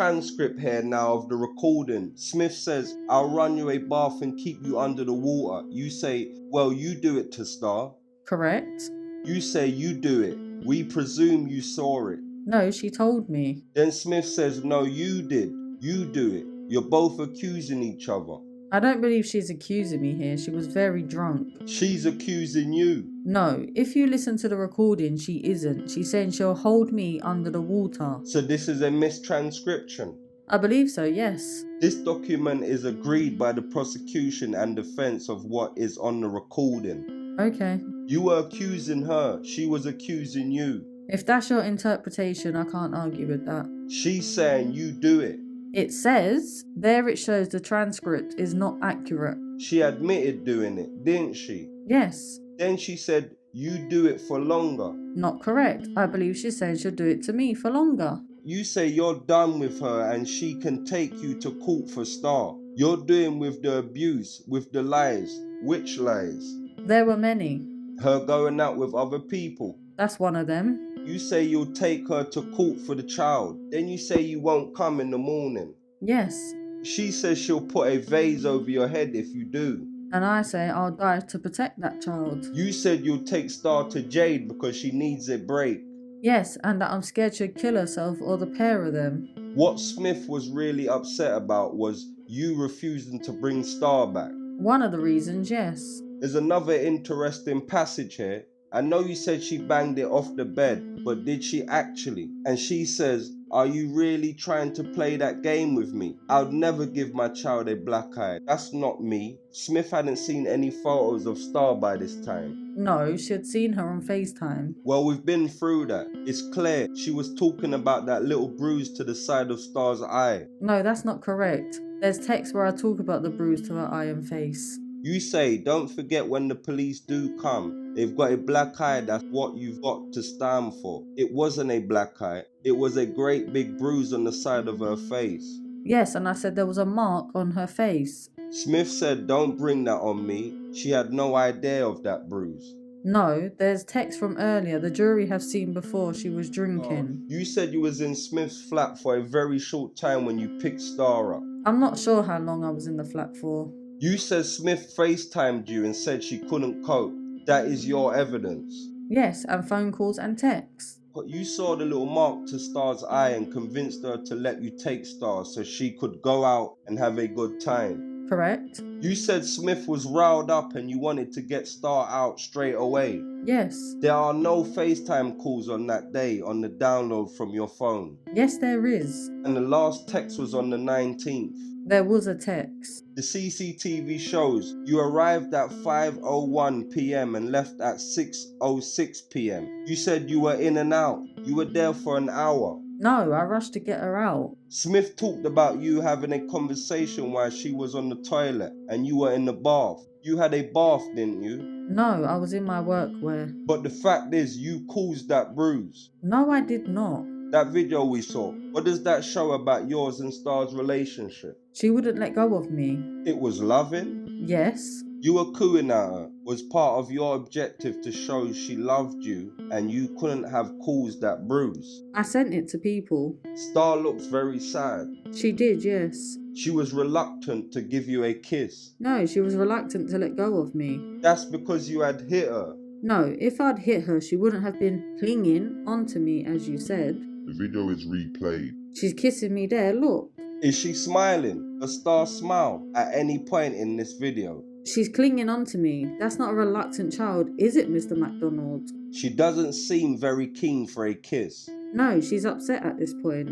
transcript here now of the recording. Smith says, I'll run you a bath and keep you under the water. You say, well, you do it to Star. Correct. You say you do it. We presume you saw it. No, she told me. Then Smith says, no, you did. You do it. You're both accusing each other. I don't believe she's accusing me here. She was very drunk. She's accusing you. No, if you listen to the recording, she isn't. She's saying she'll hold me under the water. So this is a mistranscription. I believe so, yes. This document is agreed by the prosecution and defense of what is on the recording. Okay. You were accusing her. She was accusing you. If that's your interpretation, I can't argue with that. She's saying you do it. It says, there it shows the transcript is not accurate. She admitted doing it, didn't she? Yes. Then she said, you do it for longer. Not correct. I believe she's saying she'll do it to me for longer. You say you're done with her and she can take you to court for Star. You're doing with the abuse, with the lies. Which lies? There were many. Her going out with other people. That's one of them. You say you'll take her to court for the child. Then you say you won't come in the morning. Yes. She says she'll put a vase over your head if you do. And I say I'll die to protect that child. You said you'll take Star to Jade because she needs a break. Yes, and that I'm scared she'll kill herself or the pair of them. What Smith was really upset about was you refusing to bring Star back. One of the reasons, yes. There's another interesting passage here. I know you said she banged it off the bed, but did she actually? And she says, are you really trying to play that game with me? I would never give my child a black eye. That's not me. Smith hadn't seen any photos of Star by this time. No, she had seen her on FaceTime. Well, we've been through that. It's clear she was talking about that little bruise to the side of Star's eye. No, that's not correct. There's text where I talk about the bruise to her eye and face. You say, don't forget when the police do come, they've got a black eye, that's what you've got to stand for. It wasn't a black eye, it was a great big bruise on the side of her face. Yes, and I said there was a mark on her face. Smith said, don't bring that on me. She had no idea of that bruise. No, there's text from earlier the jury have seen before she was drinking. You said you was in Smith's flat for a very short time when you picked Star up. I'm not sure how long I was in the flat for. You said Smith FaceTimed you and said she couldn't cope. That is your evidence. Yes, and phone calls and texts. But you saw the little mark to Star's eye and convinced her to let you take Star so she could go out and have a good time. Correct? You said Smith was riled up and you wanted to get Star out straight away. Yes. There are no FaceTime calls on that day on the download from your phone. Yes, there is. And the last text was on the 19th. There was a text. The CCTV shows you arrived at 5:01 p.m. and left at 6:06 p.m. You said you were in and out. You were there for an hour. No, I rushed to get her out. Smith talked about you having a conversation while she was on the toilet and you were in the bath. You had a bath, didn't you? No, I was in my workwear. But the fact is, you caused that bruise. No, I did not. That video we saw, what does that show about yours and Star's relationship? She wouldn't let go of me. It was loving? Yes. You were cooing at her. Was part of your objective to show she loved you and you couldn't have caused that bruise. I sent it to people. Star looks very sad. She did, yes. She was reluctant to give you a kiss. No, she was reluctant to let go of me. That's because you had hit her. No, if I'd hit her, she wouldn't have been clinging onto me, as you said. The video is replayed. She's kissing me there, look. Is she smiling? Does Star smile at any point in this video? She's clinging onto me. That's not a reluctant child, is it, Mr. MacDonald? She doesn't seem very keen for a kiss. No, she's upset at this point.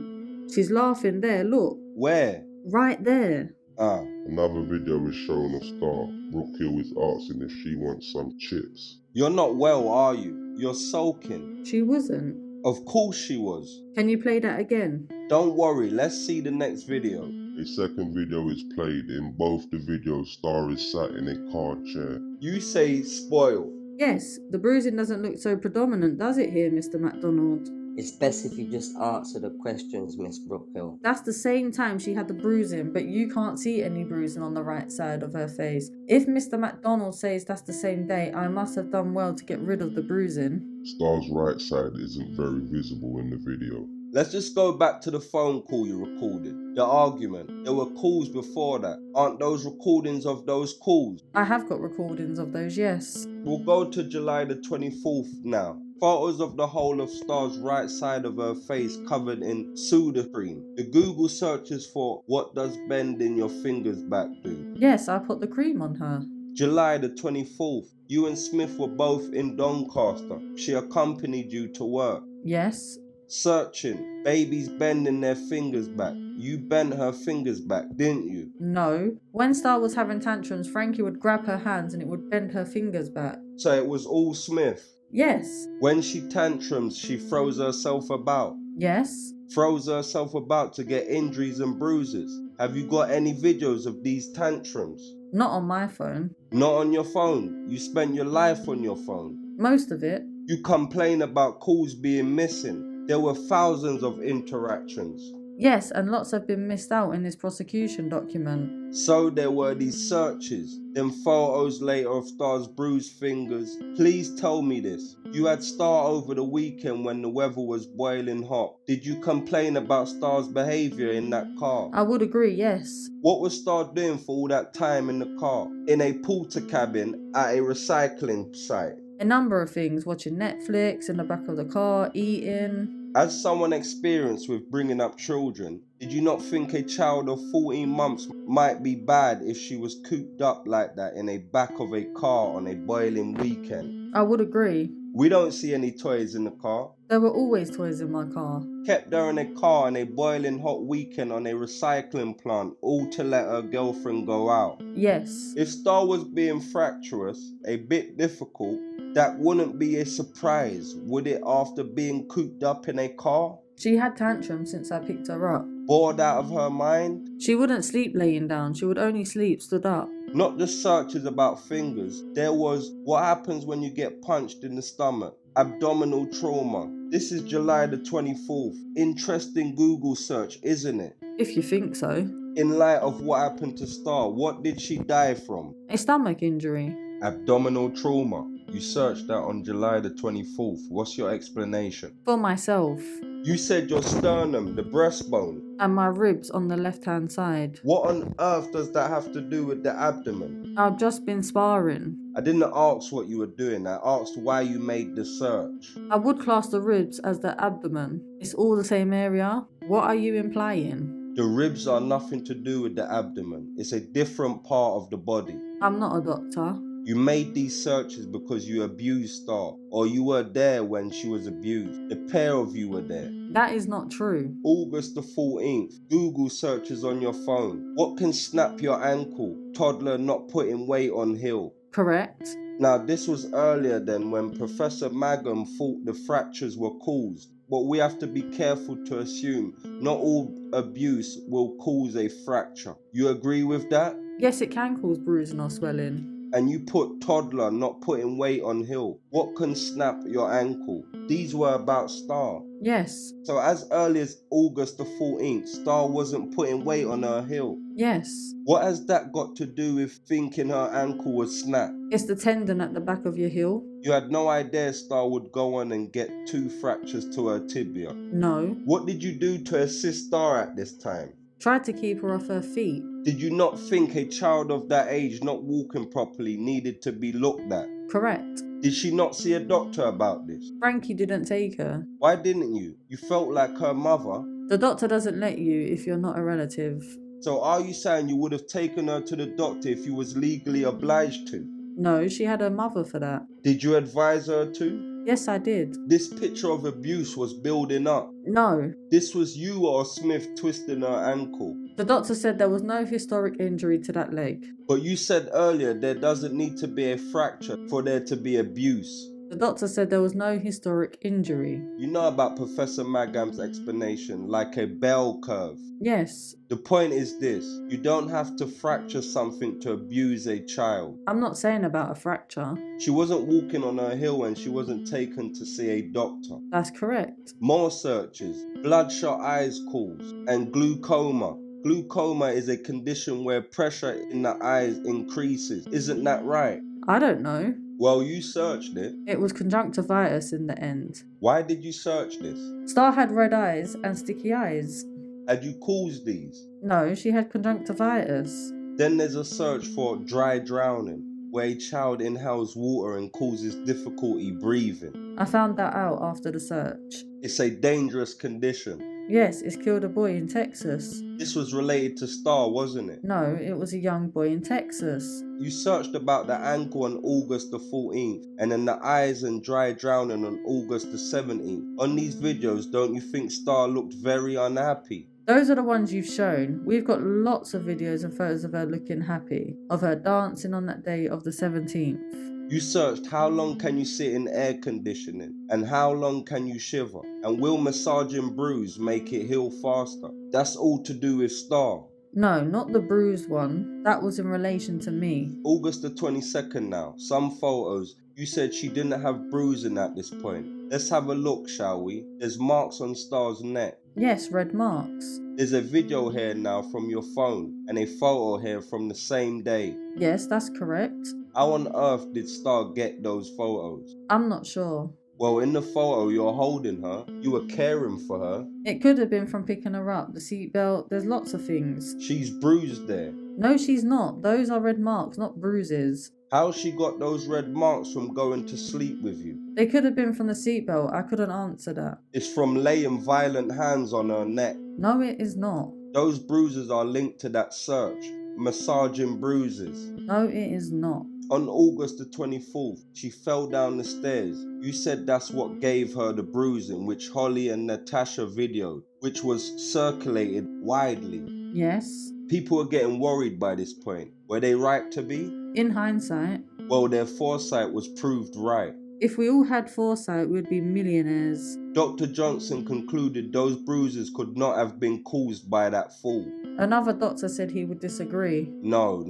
She's laughing there, look. Where? Right there. Another video is showing of Star. Brockhill is asking if she wants some chips. You're not well, are you? You're sulking. She wasn't. Of course she was. Can you play that again? Don't worry, let's see the next video. A second video is played. In both the videos, Star is sat in a car chair. You say spoiled. Yes, the bruising doesn't look so predominant, does it here, Mr. MacDonald? It's best if you just answer the questions, Miss Brockhill. That's the same time she had the bruising, but you can't see any bruising on the right side of her face. If Mr. MacDonald says that's the same day, I must have done well to get rid of the bruising. Star's right side isn't very visible in the video. Let's just go back to the phone call you recorded. The argument. There were calls before that. Aren't those recordings of those calls? I have got recordings of those, yes. We'll go to July the 24th now. Photos of the whole of Star's right side of her face covered in soda cream. The Google searches for what does bending your fingers back do? Yes, I put the cream on her. July the 24th. You and Smith were both in Doncaster. She accompanied you to work. Yes. Searching. Babies bending their fingers back. You bent her fingers back, didn't you? No. When Star was having tantrums, Frankie would grab her hands and it would bend her fingers back. So it was all Smith. Yes. When she tantrums, she throws herself about. Yes. Throws herself about to get injuries and bruises. Have you got any videos of these tantrums? Not on my phone. Not on your phone. You spent your life on your phone. Most of it. You complain about calls being missing. There were thousands of interactions. Yes, and lots have been missed out in this prosecution document. So there were these searches, then photos later of Star's bruised fingers. Please tell me this. You had Star over the weekend when the weather was boiling hot. Did you complain about Star's behaviour in that car? I would agree, yes. What was Star doing for all that time in the car? In a porter cabin at a recycling site? A number of things, watching Netflix in the back of the car, eating. As someone experienced with bringing up children, did you not think a child of 14 months might be bad if she was cooped up like that in a back of a car on a boiling weekend? I would agree. We don't see any toys in the car. There were always toys in my car. Kept her in a car on a boiling hot weekend on a recycling plant, all to let her girlfriend go out. Yes. If Star was being fractious, a bit difficult, that wouldn't be a surprise, would it, after being cooped up in a car? She had tantrums since I picked her up. Bored out of her mind? She wouldn't sleep laying down, she would only sleep stood up. Not just searches about fingers. There was what happens when you get punched in the stomach. Abdominal trauma. This is July the 24th. Interesting Google search, isn't it? If you think so. In light of what happened to Star, what did she die from? A stomach injury. Abdominal trauma. You searched that on July the 24th. What's your explanation? For myself. You said your sternum, the breastbone. And my ribs on the left-hand side. What on earth does that have to do with the abdomen? I've just been sparring. I didn't ask what you were doing. I asked why you made the search. I would class the ribs as the abdomen. It's all the same area. What are you implying? The ribs are nothing to do with the abdomen. It's a different part of the body. I'm not a doctor. You made these searches because you abused Star, or you were there when she was abused. The pair of you were there. That is not true. August the 14th, Google searches on your phone. What can snap your ankle? Toddler not putting weight on heel. Correct. Now this was earlier than when Professor Mangum thought the fractures were caused. But we have to be careful to assume not all abuse will cause a fracture. You agree with that? Yes, it can cause bruising or swelling. And you put toddler not putting weight on heel. What can snap your ankle? These were about Star. Yes. So as early as August the 14th, Star wasn't putting weight on her heel. Yes. What has that got to do with thinking her ankle was snapped? It's the tendon at the back of your heel. You had no idea Star would go on and get 2 fractures to her tibia. No. What did you do to assist Star at this time? Tried to keep her off her feet. Did you not think a child of that age not walking properly needed to be looked at? Correct. Did she not see a doctor about this? Frankie didn't take her. Why didn't you? You felt like her mother. The doctor doesn't let you if you're not a relative. So are you saying you would have taken her to the doctor if you was legally obliged to? No, she had her mother for that. Did you advise her to? Yes, I did. This picture of abuse was building up. No. This was you or Smith twisting her ankle. The doctor said there was no historic injury to that leg. But you said earlier there doesn't need to be a fracture for there to be abuse. The doctor said there was no historic injury. You know about Professor Magam's explanation, like a bell curve. Yes. The point is this, you don't have to fracture something to abuse a child. I'm not saying about a fracture. She wasn't walking on her heel when she wasn't taken to see a doctor. That's correct. More searches, bloodshot eyes calls, and glaucoma. Glaucoma is a condition where pressure in the eyes increases. Isn't that right? I don't know. Well, you searched it. It was conjunctivitis in the end. Why did you search this? Star had red eyes and sticky eyes. Had you caused these? No, she had conjunctivitis. Then there's a search for dry drowning, where a child inhales water and causes difficulty breathing. I found that out after the search. It's a dangerous condition. Yes, it's killed a boy in Texas. This was related to Star, wasn't it? No, it was a young boy in Texas. You searched about the ankle on August the 14th and then the eyes and dry drowning on August the 17th. On these videos, don't you think Star looked very unhappy? Those are the ones you've shown. We've got lots of videos and photos of her looking happy, of her dancing on that day of the 17th. You searched how long can you sit in air conditioning and how long can you shiver, and will massaging bruise make it heal faster? That's all to do with Star. No, not the bruised one. That was in relation to me. August the 22nd now. Some photos. You said she didn't have bruising at this point. Let's have a look, shall we? There's marks on Star's neck. Yes, red marks. There's a video here now from your phone and a photo here from the same day. Yes, that's correct. How on earth did Star get those photos? I'm not sure. Well, in the photo you're holding her, you were caring for her. It could have been from picking her up, the seatbelt, there's lots of things. She's bruised there. No, she's not. Those are red marks, not bruises. How she got those red marks from going to sleep with you? They could have been from the seatbelt. I couldn't answer that. It's from laying violent hands on her neck. No, it is not. Those bruises are linked to that search. Massaging bruises. No, it is not. On August the 24th, she fell down the stairs. You said that's what gave her the bruising, which Holly and Natasha videoed, which was circulated widely. Yes. People are getting worried by this point. Were they right to be? In hindsight, Well, their foresight was proved right. if we all had foresight, we'd be millionaires. Dr. Johnson concluded those bruises could not have been caused by that fall. Another doctor said he would disagree. No.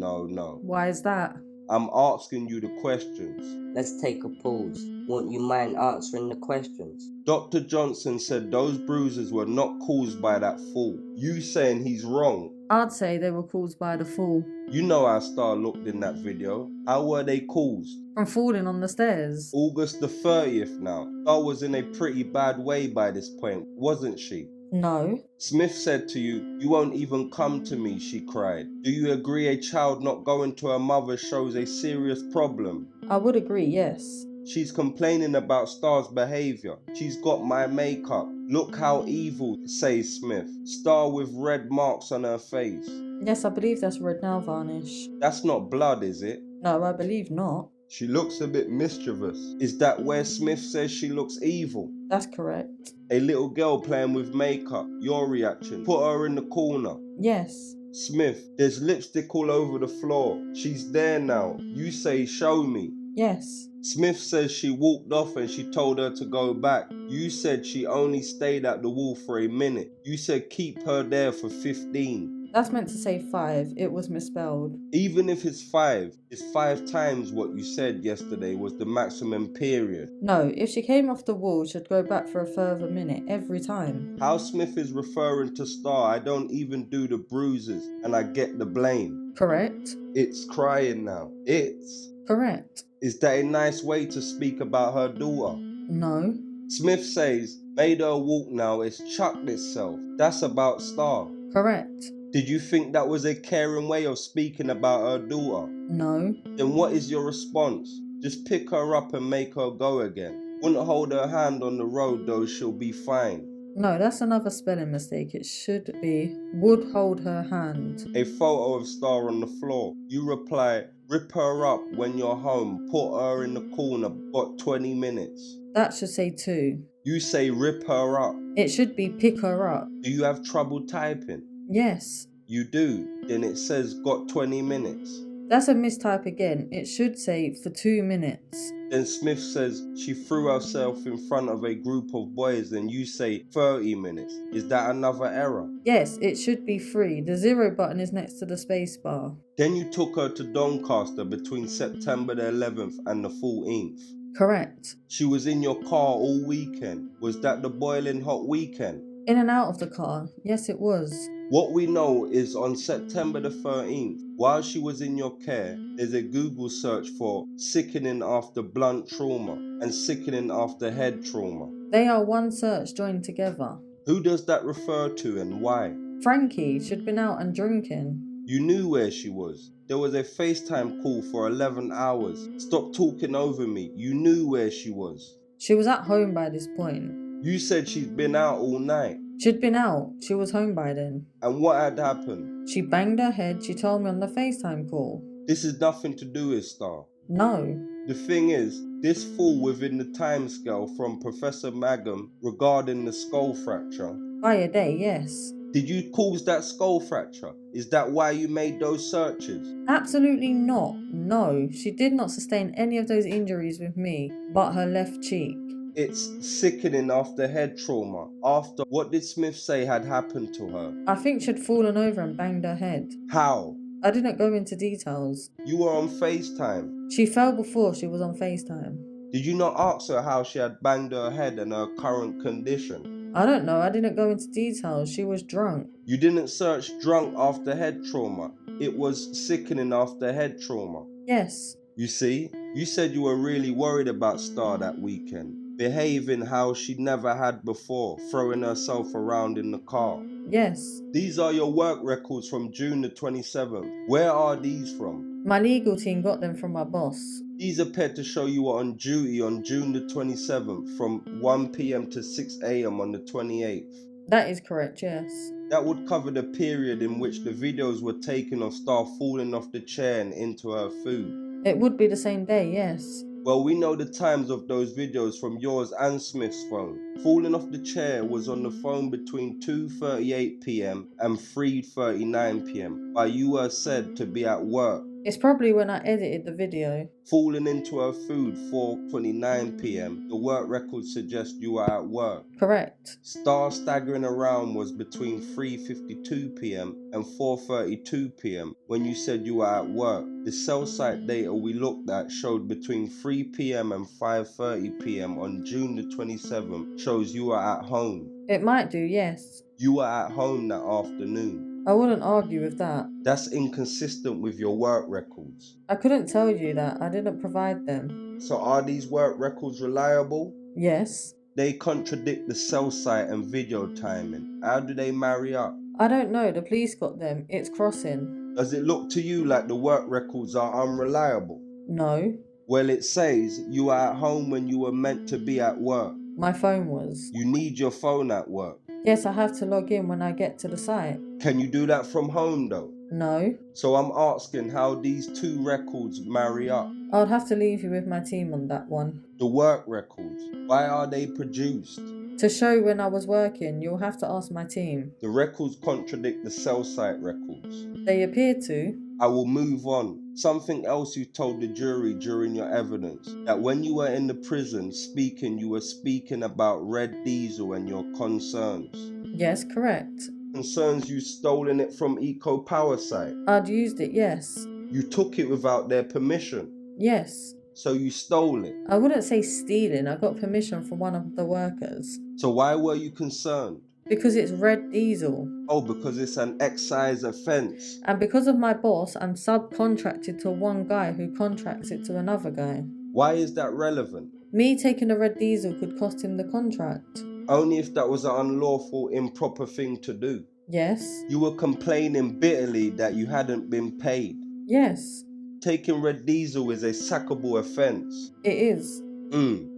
Why is that? I'm asking you the questions. Let's take a pause. Won't you mind answering the questions? Dr. Johnson said those bruises were not caused by that fall. You saying he's wrong. I'd say they were caused by the fall. You know how Star looked in that video. How were they caused? From falling on the stairs. August the 30th now. Star was in a pretty bad way by this point, wasn't she? No. Smith said to you, "You won't even come to me," she cried. Do you agree a child not going to her mother shows a serious problem? I would agree, yes. She's complaining about Star's behavior. She's got my makeup. Look how evil, says Smith. Star with red marks on her face. Yes, I believe that's red nail varnish. That's not blood, is it? No, I believe not. She looks a bit mischievous. Is that where Smith says she looks evil? That's correct. A little girl playing with makeup. Your reaction. Put her in the corner. Yes. Smith, there's lipstick all over the floor. She's there now. You say, "Show me." Yes. Smith says she walked off and she told her to go back. You said she only stayed at the wall for a minute. You said keep her there for 15. That's meant to say 5. It was misspelled. Even if it's 5, it's 5 times what you said yesterday was the maximum period. No, if she came off the wall, she'd go back for a further minute every time. How Smith is referring to Star, I don't even do the bruises and I get the blame. Correct. It's crying now. It's. Correct. Is that a nice way to speak about her daughter? No. Smith says, made her walk now, it's chucked itself. That's about Star. Correct. Did you think that was a caring way of speaking about her daughter? No. Then what is your response? Just pick her up and make her go again. Wouldn't hold her hand on the road though, she'll be fine. No, that's another spelling mistake. It should be would hold her hand. A photo of Star on the floor. You reply, rip her up when you're home, put her in the corner, got 20 minutes. That should say 2. You say rip her up. It should be pick her up. Do you have trouble typing? Yes. You do. Then it says got 20 minutes. That's a mistype again. It should say for 2 minutes. Then Smith says she threw herself in front of a group of boys and you say 30 minutes. Is that another error? Yes, it should be 3. The 0 button is next to the space bar. Then you took her to Doncaster between September the 11th and the 14th. Correct. She was in your car all weekend. Was that the boiling hot weekend? In and out of the car. Yes, it was. What we know is on September the 13th, while she was in your care, there's a Google search for sickening after blunt trauma and sickening after head trauma. They are one search joined together. Who does that refer to and why? Frankie, she'd been out and drinking. You knew where she was. There was a FaceTime call for 11 hours. Stop talking over me. You knew where she was. She was at home by this point. You said she'd been out all night. She'd been out. She was home by then. And what had happened? She banged her head. She told me on the FaceTime call. This is nothing to do with Star. No. The thing is, this fall within the timescale from Professor Mangum regarding the skull fracture. By a day, yes. Did you cause that skull fracture? Is that why you made those searches? Absolutely not. No, she did not sustain any of those injuries with me, but her left cheek. It's sickening after head trauma. After what did Smith say had happened to her? I think she'd fallen over and banged her head. How? I didn't go into details. You were on FaceTime. She fell before she was on FaceTime. Did you not ask her how she had banged her head and her current condition? I don't know, I didn't go into details. She was drunk. You didn't search drunk after head trauma. It was sickening after head trauma. Yes. You see, you said you were really worried about Star that weekend, behaving how she never had before, throwing herself around in the car. Yes. These are your work records from June the 27th. Where are these from? My legal team got them from my boss. These appear to show you were on duty on June the 27th from 1 p.m. to 6 a.m. on the 28th. That is correct, yes. That would cover the period in which the videos were taken of Star falling off the chair and into her food. It would be the same day, yes. Well, we know the times of those videos from yours and Smith's phone. Falling off the chair was on the phone between 2:38 p.m. and 3:39 p.m. while you were said to be at work. It's probably when I edited the video. Falling into her food 4:29 p.m. The work records suggest you were at work. Correct. Star staggering around was between 3:52 p.m. and 4:32 p.m. when you said you were at work. The cell site data we looked at showed between 3 p.m. and 5:30 p.m. on June the 27th shows you were at home. It might do, yes. You were at home that afternoon. I wouldn't argue with that. That's inconsistent with your work records. I couldn't tell you that. I didn't provide them. So are these work records reliable? Yes. They contradict the cell site and video timing. How do they marry up? I don't know. The police got them. It's crossing. Does it look to you like the work records are unreliable? No. Well, it says you were at home when you were meant to be at work. My phone was. You need your phone at work. Yes, I have to log in when I get to the site. Can you do that from home though? No. So I'm asking how these two records marry up. I'll have to leave you with my team on that one. The work records, why are they produced? To show when I was working, you'll have to ask my team. The records contradict the cell site records. They appear to. I will move on. Something else you told the jury during your evidence, that when you were in the prison speaking, you were speaking about red diesel and your concerns. Yes, correct. Concerns you stolen it from Eco Power site. I'd used it, yes. You took it without their permission. Yes. So you stole it. I wouldn't say stealing. I got permission from one of the workers. So why were you concerned? Because it's red diesel. Oh, because it's an excise offence. And because of my boss, I'm subcontracted to one guy who contracts it to another guy. Why is that relevant? Me taking the red diesel could cost him the contract. Only if that was an unlawful, improper thing to do. Yes. You were complaining bitterly that you hadn't been paid. Yes. Taking red diesel is a sackable offence. It is.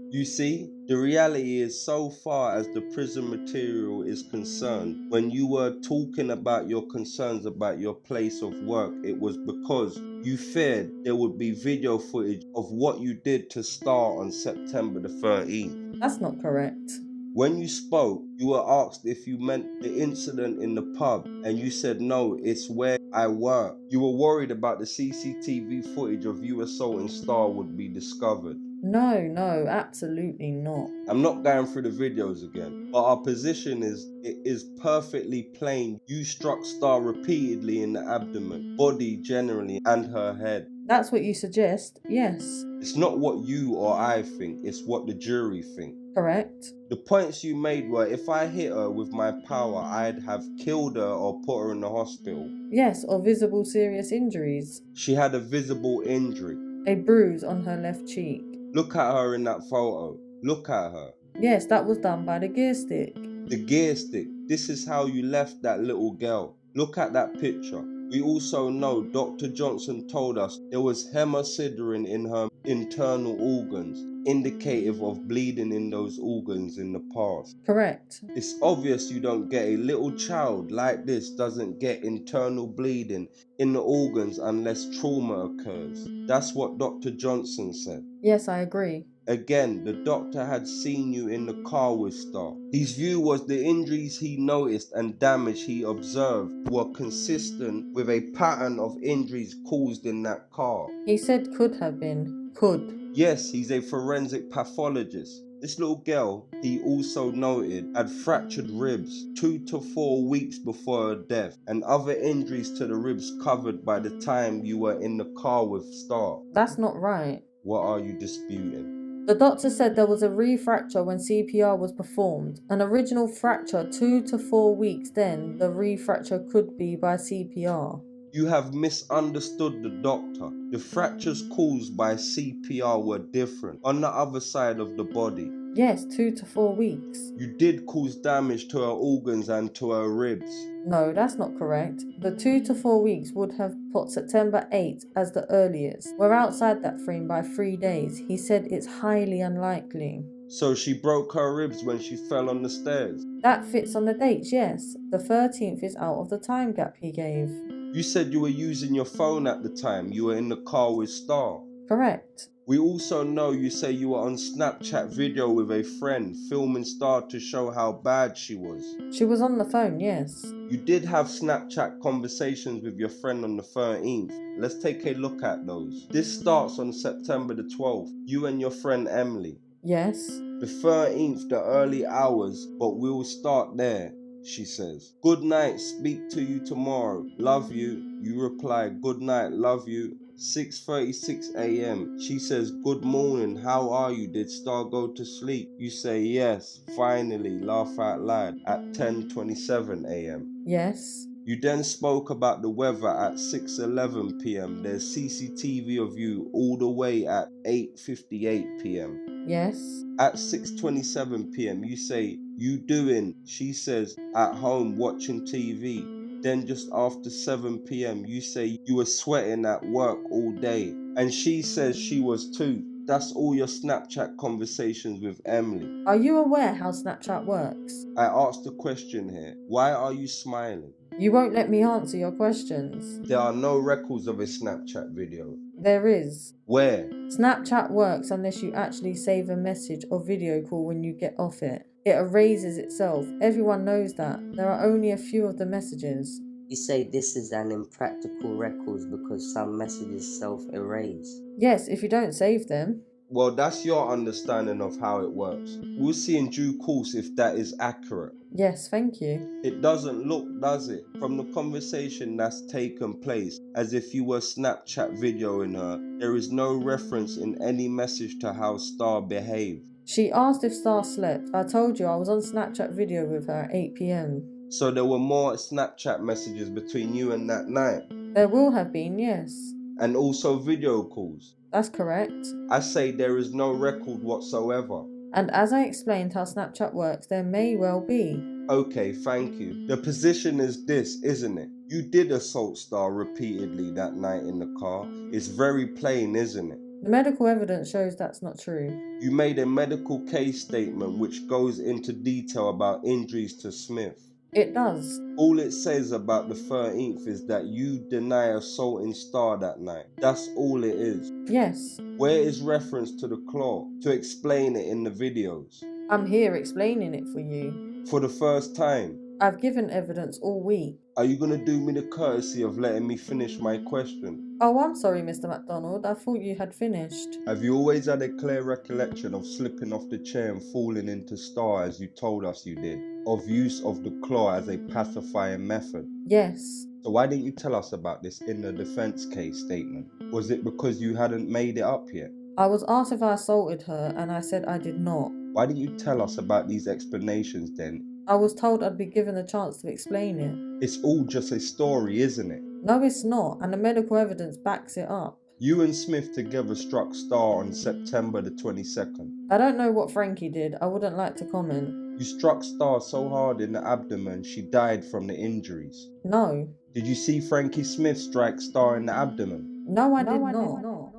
You see, the reality is so far as the prison material is concerned, when you were talking about your concerns about your place of work, it was because you feared there would be video footage of what you did to Star on September the 13th. That's not correct. When you spoke, you were asked if you meant the incident in the pub, and you said no, it's where I work. You were worried about the CCTV footage of you assaulting Star would be discovered. No, absolutely not. I'm not going through the videos again, but our position is, it is perfectly plain you struck Star repeatedly in the abdomen, body generally, and her head. That's what you suggest, yes. It's not what you or I think, it's what the jury think. Correct. The points you made were if I hit her with my power, I'd have killed her or put her in the hospital. Yes, or visible serious injuries. She had a visible injury. A bruise on her left cheek. Look at her in that photo. Look at her. Yes, that was done by the gear stick. The gear stick. This is how you left that little girl. Look at that picture. We also know Dr. Johnson told us there was hemosiderin in her internal organs, indicative of bleeding in those organs in the past. Correct. It's obvious you don't get a little child like this doesn't get internal bleeding in the organs unless trauma occurs. That's what Dr. Johnson said. Yes, I agree. Again, the doctor had seen you in the car with Star. His view was the injuries he noticed and damage he observed were consistent with a pattern of injuries caused in that car. He said could have been. Could. Yes, he's a forensic pathologist. This little girl, he also noted, had fractured ribs 2 to 4 weeks before her death and other injuries to the ribs covered by the time you were in the car with Star. That's not right. What are you disputing? The doctor said there was a refracture when CPR was performed. An original fracture 2 to 4 weeks, then the refracture could be by CPR. You have misunderstood the doctor. The fractures caused by CPR were different on the other side of the body. Yes, 2 to 4 weeks. You did cause damage to her organs and to her ribs. No, that's not correct. The 2 to 4 weeks would have put September 8 as the earliest. We're outside that frame by 3 days. He said it's highly unlikely. So she broke her ribs when she fell on the stairs. That fits on the dates, yes. The 13th is out of the time gap he gave. You said you were using your phone at the time. You were in the car with Star. Correct. We also know you say you were on Snapchat video with a friend, filming Star to show how bad she was. She was on the phone, yes. You did have Snapchat conversations with your friend on the 13th. Let's take a look at those. This starts on September the 12th. You and your friend Emily. Yes. The 13th, the early hours, but we'll start there. She says, "Good night, speak to you tomorrow. Love you." You reply, "Good night, love you." 6:36 a.m. She says, "Good morning, how are you? Did Star go to sleep?" You say, "Yes." Finally, laugh out loud at 10:27 a.m. Yes. You then spoke about the weather at 6:11 p.m. There's CCTV of you all the way at 8:58 p.m. Yes. At 6:27 p.m. you say, "You doing?" She says, "At home watching TV." Then just after 7 p.m. you say you were sweating at work all day. And she says she was too. That's all your Snapchat conversations with Emily. Are you aware how Snapchat works? I asked a question here. Why are you smiling? You won't let me answer your questions. There are no records of a Snapchat video. There is. Where? Snapchat works unless you actually save a message or video call when you get off it. It erases itself. Everyone knows that. There are only a few of the messages. You say this is an impractical record because some messages self-erase. Yes, if you don't save them. Well, that's your understanding of how it works. We'll see in due course if that is accurate. Yes, thank you. It doesn't look, does it, from the conversation that's taken place, as if you were Snapchat videoing her. There is no reference in any message to how Star behaved. She asked if Star slept. I told you I was on Snapchat video with her at 8 p.m. So there were more Snapchat messages between you and that night? There will have been, yes. And also video calls? That's correct. I say there is no record whatsoever. And as I explained how Snapchat works, there may well be. Okay, thank you. The position is this, isn't it? You did assault Star repeatedly that night in the car. It's very plain, isn't it? The medical evidence shows that's not true. You made a medical case statement which goes into detail about injuries to Smith. It does. All it says about the 13th is that you deny assaulting Star that night. That's all it is. Yes. Where is reference to the claw to explain it in the videos? I'm here explaining it for you. For the first time. I've given evidence all week. Are you going to do me the courtesy of letting me finish my question? Oh, I'm sorry, Mr. MacDonald. I thought you had finished. Have you always had a clear recollection of slipping off the chair and falling into Star as you told us you did? Of use of the claw as a pacifying method? Yes. So why didn't you tell us about this in the defense case statement? Was it because you hadn't made it up yet? I was asked if I assaulted her and I said I did not. Why didn't you tell us about these explanations then? I was told I'd be given a chance to explain it. It's all just a story, isn't it? No, it's not, and the medical evidence backs it up. You and Smith together struck Star on September the 22nd. I don't know what Frankie did. I wouldn't like to comment. You struck Star so hard in the abdomen she died from the injuries. No. Did you see Frankie Smith strike Star in the abdomen? No, I did not.